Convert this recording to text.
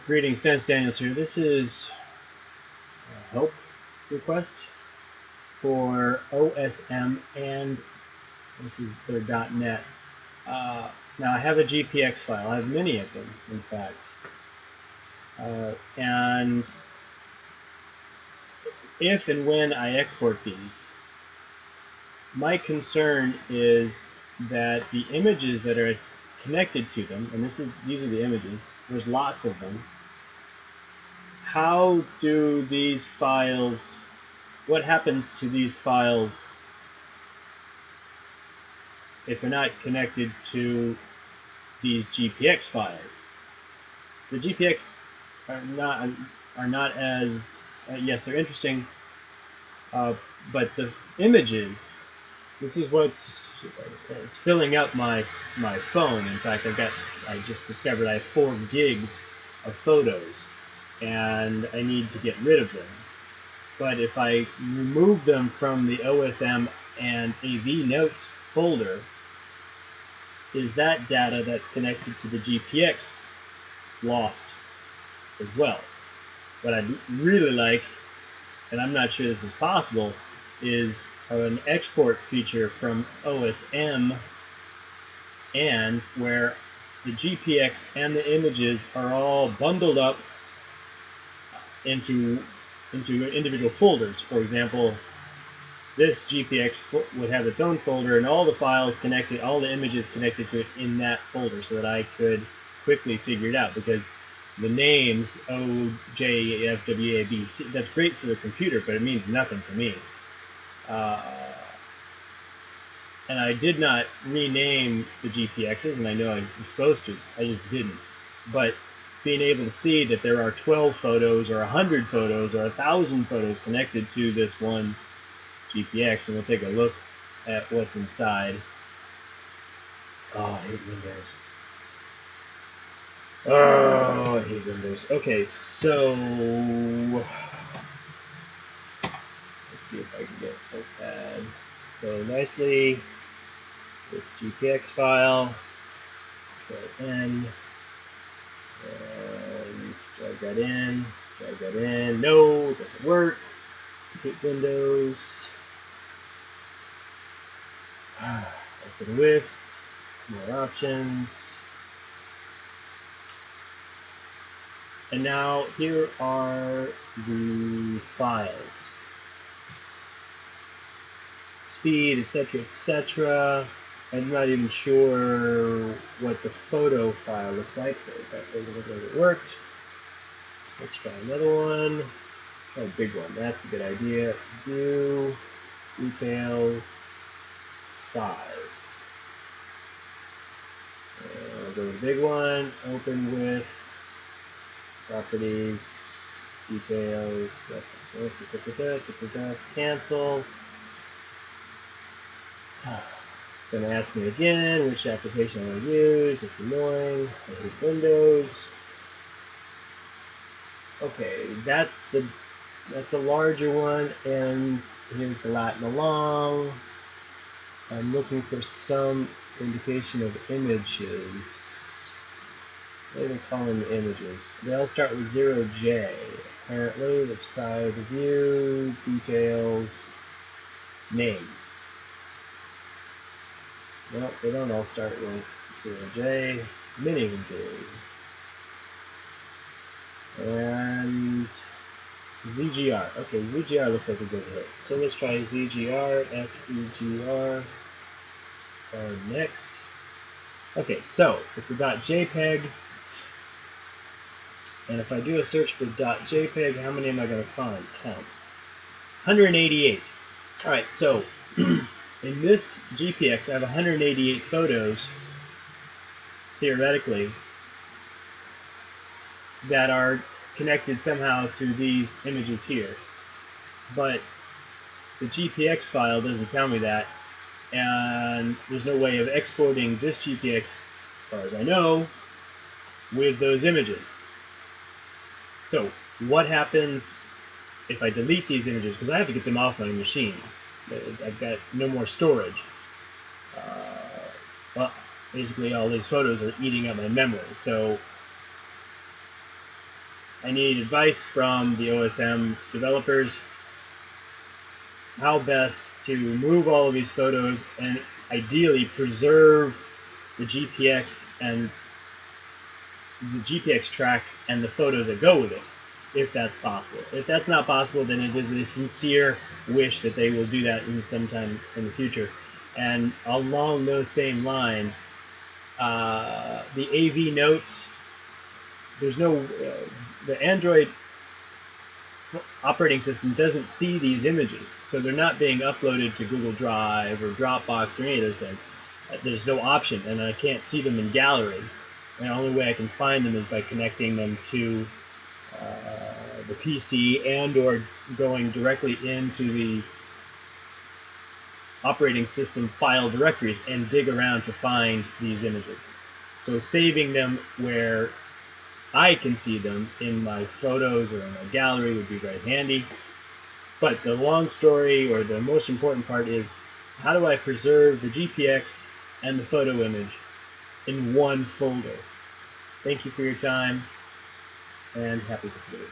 Greetings, Dennis Daniels here. This is a help request for OSM, and this is their .NET. Now I have a GPX file. I have many of them, in fact. And if and when I export these, my concern is that the images that are connected to them, and these are the images, there's lots of them. How do these files, what happens to these files if they're not connected to these GPX files? The GPX are not as yes, they're interesting, but the images. This is what's it's filling up my phone. In fact, I just discovered I have 4 gigs of photos, and I need to get rid of them. But if I remove them from the OSM and AV notes folder, is that data that's connected to the GPX lost as well? What I'd really like, and I'm not sure this is possible, is an export feature from OSM, and where the GPX and the images are all bundled up into individual folders. For example, this GPX would have its own folder and all the files connected, all the images connected to it in that folder, so that I could quickly figure it out, because the names O, J, F, W, A, B, C, that's great for the computer, but it means nothing to me. And I did not rename the GPXs, and I know I'm supposed to, I just didn't. But being able to see that there are 12 photos or 100 photos or 1,000 photos connected to this one GPX, and we'll take a look at what's inside. Oh, I hate Windows. Oh, I hate Windows. Okay, so let's see if I can get Notepad. So nicely with GPX file, Control N, and drag that in. No, it doesn't work. Hit Windows. Open with, more options. And now here are the files. Speed, etc., etc. I'm not even sure what the photo file looks like, so that doesn't look like it worked. Let's try another one. Try a big one. That's a good idea. View, details, size. I'll go with the big one. Open with properties, details, cancel. It's going to ask me again which application I want to use. It's annoying. I hate Windows. Okay, that's a larger one, and here's the lat and the long. I'm looking for some indication of images. What are they calling the images? They all start with 0J. Apparently, let's try the view, details, name. No, they don't all start with 0J. Many of them do. And ZGR. Okay, ZGR looks like a good hit. So let's try ZGR, FZGR. Next. Okay, so it's a .jpeg. And if I do a search for .jpeg, how many am I going to find? Count. 188. Alright, so in this GPX, I have 188 photos, theoretically, that are connected somehow to these images here. But the GPX file doesn't tell me that, and there's no way of exporting this GPX, as far as I know, with those images. So what happens if I delete these images? Because I have to get them off my machine. I've got no more storage. Well, basically all these photos are eating up my memory. So I need advice from the OSM developers how best to move all of these photos and ideally preserve the GPX and the GPX track and the photos that go with it, if that's possible. If that's not possible, then it is a sincere wish that they will do that in sometime in the future. And along those same lines, the AV notes, there's no, the Android operating system doesn't see these images, so they're not being uploaded to Google Drive or Dropbox or any of those things. There's no option, and I can't see them in gallery. And the only way I can find them is by connecting them to the PC and or going directly into the operating system file directories and dig around to find these images. So saving them where I can see them in my photos or in my gallery would be very handy. But the long story, or the most important part, is how do I preserve the GPX and the photo image in one folder? Thank you for your time, and happy creating.